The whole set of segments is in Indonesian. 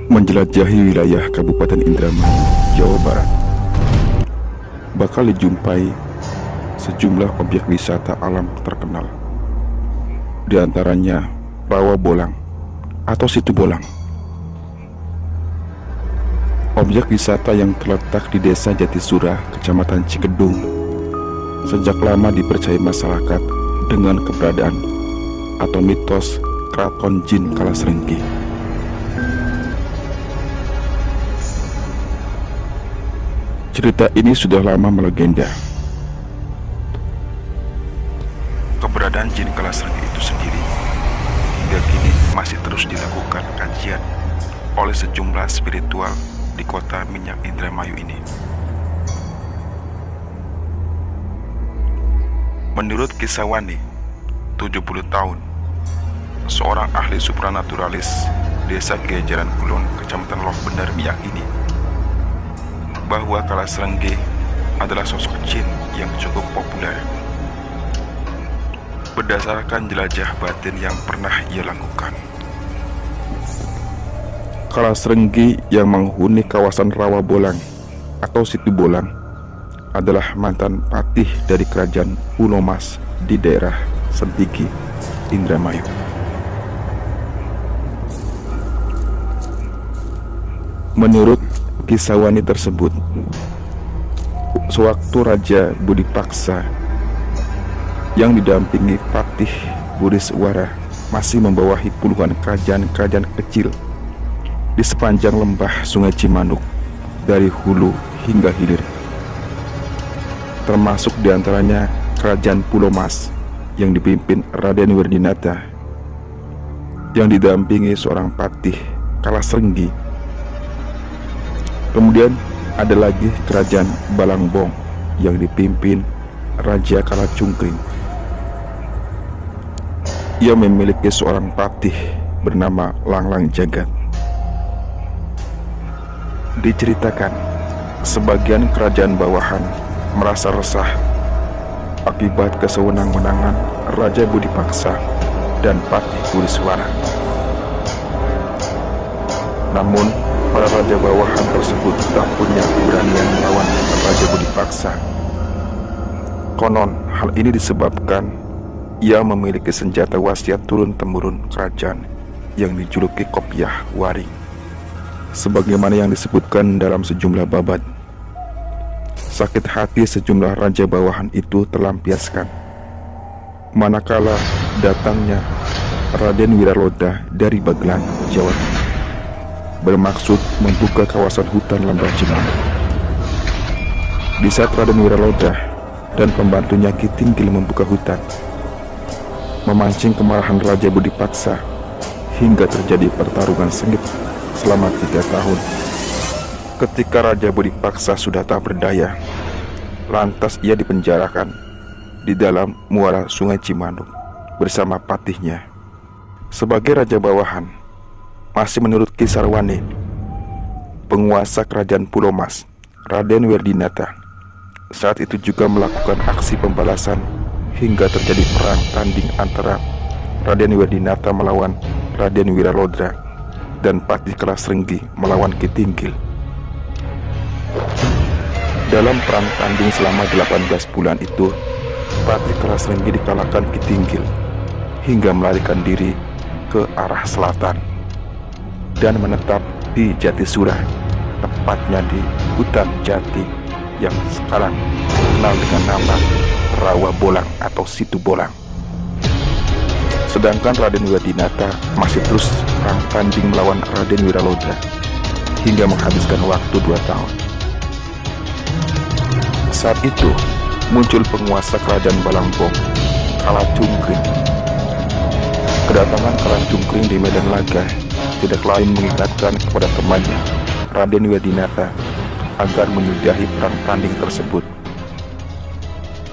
menjelajahi wilayah Kabupaten Indramayu, Jawa Barat, bakal dijumpai sejumlah objek wisata alam terkenal. Di antaranya Rawa Bolang atau Situ Bolang. Objek wisata yang terletak di Desa Jatisura, Kecamatan Cikedung, sejak lama dipercaya masyarakat dengan keberadaan atau mitos Keraton Jin Kalasrenggi. Cerita ini sudah lama melegenda. Keberadaan Jin Kalasrenggi itu sendiri hingga kini masih terus dilakukan kajian oleh sejumlah spiritual di kota minyak Indramayu ini. Menurut kisah Wani, 70 tahun, seorang ahli supranaturalis Desa Gejaran Kulon, Kecamatan Loh Bener meyakini bahwa Kalasrenggi adalah sosok jin yang cukup populer. Berdasarkan jelajah batin yang pernah ia lakukan, Kalasrenggi yang menghuni kawasan Rawa Bolang atau Situ Bolang adalah mantan patih dari kerajaan Punomas di daerah Sentigi, Indramayu. Menurut kisah Wani tersebut, sewaktu Raja Budi Paksa yang didampingi Patih Buriswara masih membawahi puluhan kerajaan-kerajaan kecil di sepanjang lembah Sungai Cimanuk dari hulu hingga hilir, termasuk diantaranya Kerajaan Pulomas yang dipimpin Raden Werdinata yang didampingi seorang patih Kalasrenggi. Kemudian ada lagi Kerajaan Balangbong yang dipimpin Raja Kalacungkring. Ia memiliki seorang patih bernama Langlang Jagat. Diceritakan, sebagian kerajaan bawahan merasa resah akibat kesewenang-wenangan Raja Budi Paksa dan Patih Buriswara. Namun, para raja bawahan tersebut tak punya keberanian melawan Raja Budi Paksa. Konon, hal ini disebabkan ia memiliki senjata wasiat turun-temurun kerajaan yang dijuluki Kopiah Waring, sebagaimana yang disebutkan dalam sejumlah babat. Sakit hati sejumlah raja bawahan itu terlampiaskan manakala datangnya Raden Wiralodra dari Bagelan, Jawa Tengah, bermaksud membuka kawasan hutan lembah Cimanuk. Di saat Raden Wiralodra dan pembantunya Ki Tinggil membuka hutan, memancing kemarahan Raja Budi Paksa hingga terjadi pertarungan sengit selama 3 tahun. Ketika Raja Budi Paksa sudah tak berdaya, lantas ia dipenjarakan di dalam muara Sungai Cimanuk bersama patihnya. Sebagai raja bawahan, masih menurut kisah Wani, penguasa kerajaan Pulomas, Raden Werdinata, saat itu juga melakukan aksi pembalasan hingga terjadi perang tanding antara Raden Werdinata melawan Raden Wiralodra dan Patih Kalasrenggi melawan Ki Tinggil. Dalam perang tanding selama 18 bulan itu, Patih Kalasrenggi dikalahkan Ki Tinggil hingga melarikan diri ke arah selatan dan menetap di Jatisura, tepatnya di hutan jati yang sekarang dikenal dengan nama Rawa Bolang atau Situ Bolang. Sedangkan Raden Werdinata masih terus perang tanding melawan Raden Wiralodra hingga menghabiskan waktu 2 tahun. Saat itu muncul penguasa kerajaan Balangbong, Kalacungkring. Kedatangan Kalacungkring di Medan Laga tidak lain mengingatkan kepada temannya Raden Werdinata agar menyudahi perang tanding tersebut.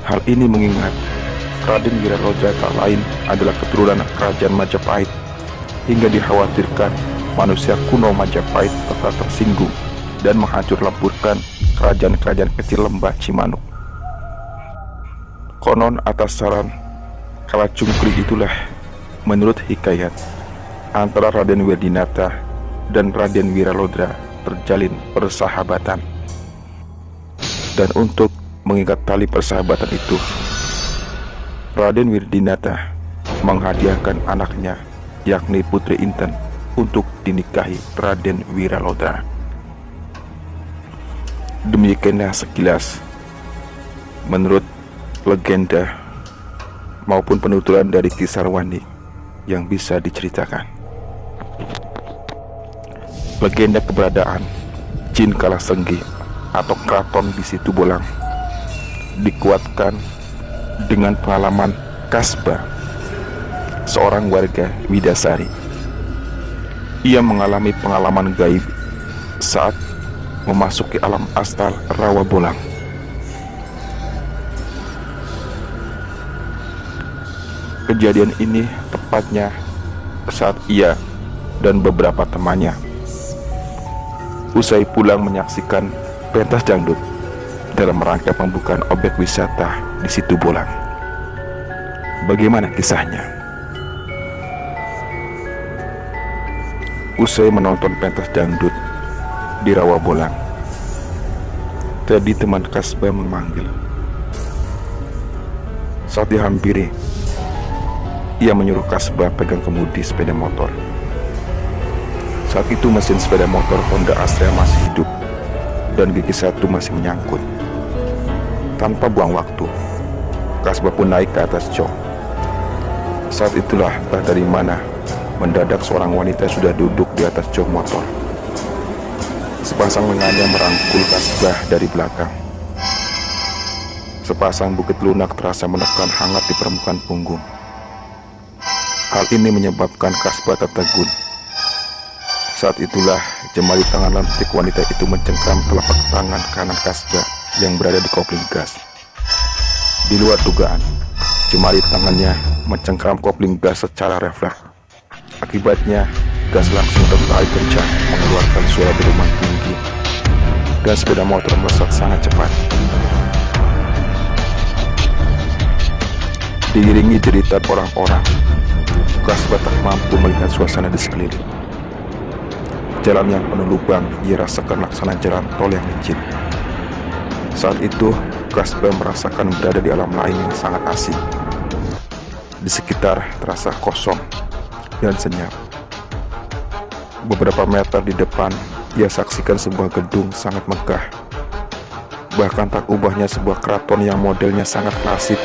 Hal ini mengingat Raden Wiralodra tak lain adalah keturunan kerajaan Majapahit, hingga dikhawatirkan manusia kuno Majapahit bakal tersinggung dan menghancur lemburkan kerajaan-kerajaan kecil lembah Cimanuk. Konon atas saran Kalacungkring itulah, menurut hikayat, antara Raden Werdinata dan Raden Wiralodra terjalin persahabatan. Dan untuk mengikat tali persahabatan itu, Raden Wirdinata menghadiahkan anaknya, yakni Putri Inten, untuk dinikahi Raden Wiralodra. Demikianlah sekilas menurut legenda maupun penuturan dari kisah Wandi yang bisa diceritakan. Legenda keberadaan Jin Kalasenggi atau Keraton di Situbolang dikuatkan dengan pengalaman Kasba, seorang warga Widasari. Ia mengalami pengalaman gaib saat memasuki alam astral Rawabolang. Kejadian ini tepatnya saat ia dan beberapa temannya usai pulang menyaksikan pentas dangdut dalam rangka pembukaan objek wisata di Situbolang. Bagaimana kisahnya? Usai menonton pentas dangdut di Rawabolang, tadi teman Kasba memanggil. Saat dihampiri, ia menyuruh Kasba pegang kemudi sepeda motor. Saat itu mesin sepeda motor Honda Astra masih hidup dan gigi satu masih menyangkut. Tanpa buang waktu, Kasba pun naik ke atas jok. Saat itulah entah dari mana mendadak seorang wanita sudah duduk di atas jok motor. Sepasang lengannya merangkul Kasbah dari belakang. Sepasang bukit lunak terasa menekan hangat di permukaan punggung. Hal ini menyebabkan Kasbah tertegun. Saat itulah jemari tangan lentik wanita itu mencengkram telapak tangan kanan Kasbah yang berada di kopling gas. Di luar dugaan, jemari tangannya mencengkram kopling gas secara refleks. Akibatnya, gas langsung tertarik kencang mengeluarkan suara dentuman tinggi dan sepeda motor melesat sangat cepat. Diiringi jeritan orang-orang, Kasbah tak mampu melihat suasana di sekeliling. Jalan yang penuh lubang ia rasakan laksana jalan tol yang licin. Saat itu, Kasbah merasakan berada di alam lain yang sangat asing. Di sekitar terasa kosong dan senyap. Beberapa meter di depan, ia saksikan sebuah gedung sangat megah. Bahkan tak ubahnya sebuah keraton yang modelnya sangat klasik,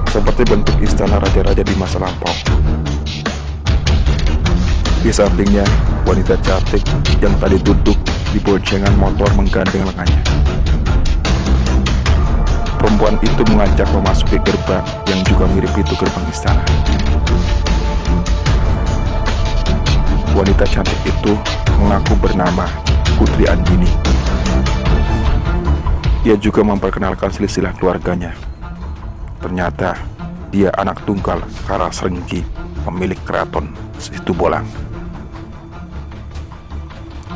seperti bentuk istana raja-raja di masa lampau. Di sampingnya, wanita cantik yang tadi duduk di boncengan motor menggandeng lengannya. Perempuan itu mengajak memasuki gerbang yang juga mirip itu gerbang istana. Wanita cantik itu mengaku bernama Putri Andini. Ia juga memperkenalkan silsilah keluarganya. Ternyata dia anak tunggal Kalasenggi, pemilik keraton Situbolang.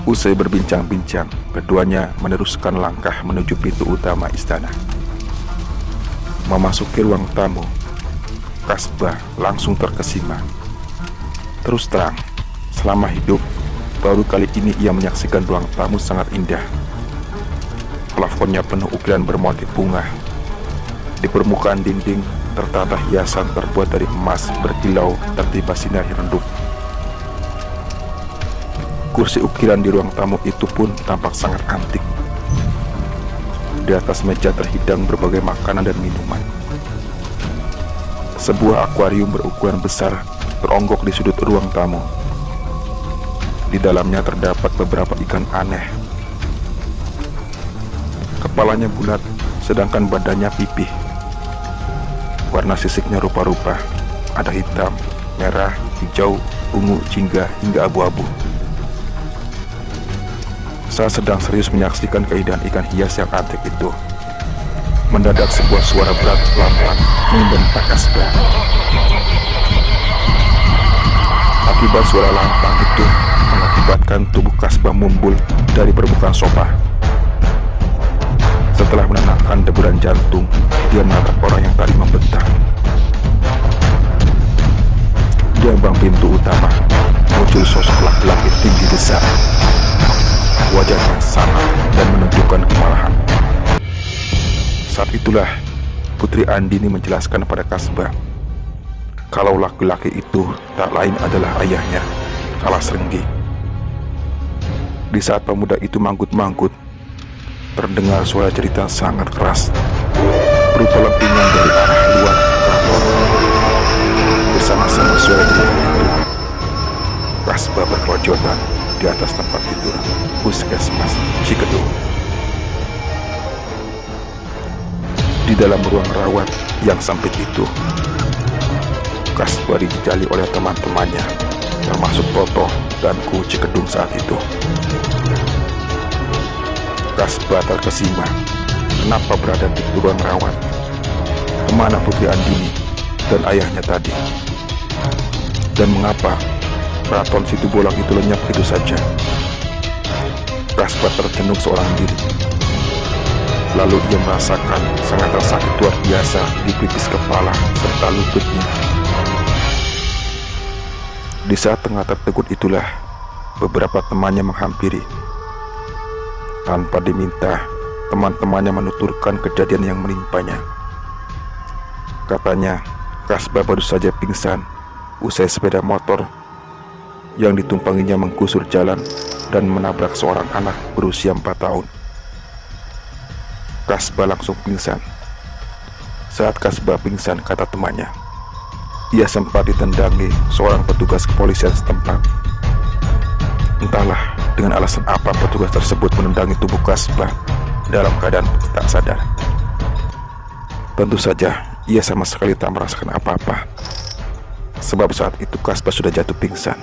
Usai berbincang-bincang, keduanya meneruskan langkah menuju pintu utama istana. Memasuki ruang tamu, Kasbah langsung terkesima. Terus terang, selama hidup, baru kali ini ia menyaksikan ruang tamu sangat indah. Plafonnya penuh ukiran bermotif bunga. Di permukaan dinding tertata hiasan terbuat dari emas berkilau tertimpa sinar redup. Kursi ukiran di ruang tamu itu pun tampak sangat antik. Di atas meja terhidang berbagai makanan dan minuman. Sebuah akuarium berukuran besar teronggok di sudut ruang tamu. Di dalamnya terdapat beberapa ikan aneh. Kepalanya bulat, sedangkan badannya pipih. Warna sisiknya rupa-rupa, ada hitam, merah, hijau, ungu, jingga, hingga abu-abu. Saat sedang serius menyaksikan keindahan ikan hias yang antik itu, mendadak sebuah suara berat pelan-pelan membentak Kasbah. Akibat suara lantang itu mengakibatkan tubuh Kasbah mumbul dari permukaan sofa. Setelah menenangkan deburan jantung, dia menatap orang yang tadi membentak. Di ambang pintu utama muncul sosok laki-laki tinggi besar. Wajahnya sangat dan menunjukkan kemarahan. Saat itulah Putri Andini menjelaskan pada Kasbah kalau laki-laki itu tak lain adalah ayahnya, Alas Renggi. Di saat pemuda itu manggut-manggut, terdengar suara cerita sangat keras berupa lempengan dari arah luar keraton. Bersama-sama suara cerita itu, Kasbah berkelojotan di atas tempat tidur Puskesmas Cikedung. Di dalam ruang rawat yang sempit itu, Kasbah dijejali oleh teman-temannya, termasuk Toto dan Ku Cikedung saat itu. Kasbah terkesima kenapa berada di ruang rawat, kemana Putri Andini dan ayahnya tadi, dan mengapa keraton Situbolang itu lenyap begitu saja. Kasbah tercenung seorang diri. Lalu ia merasakan sangat sakit luar biasa di pelipis kepala serta lututnya. Di saat tengah tertegun itulah beberapa temannya menghampiri. Tanpa diminta, teman-temannya menuturkan kejadian yang menimpanya. Katanya, Kasbah baru saja pingsan usai sepeda motor yang ditumpanginya menggusur jalan dan menabrak seorang anak berusia 4 tahun. Kasbah langsung pingsan. Saat Kasbah pingsan, kata temannya, ia sempat ditendangi seorang petugas kepolisian setempat. Entahlah dengan alasan apa petugas tersebut menendangi tubuh Kasbah dalam keadaan tak sadar. Tentu saja ia sama sekali tak merasakan apa-apa, sebab saat itu Kasbah sudah jatuh pingsan.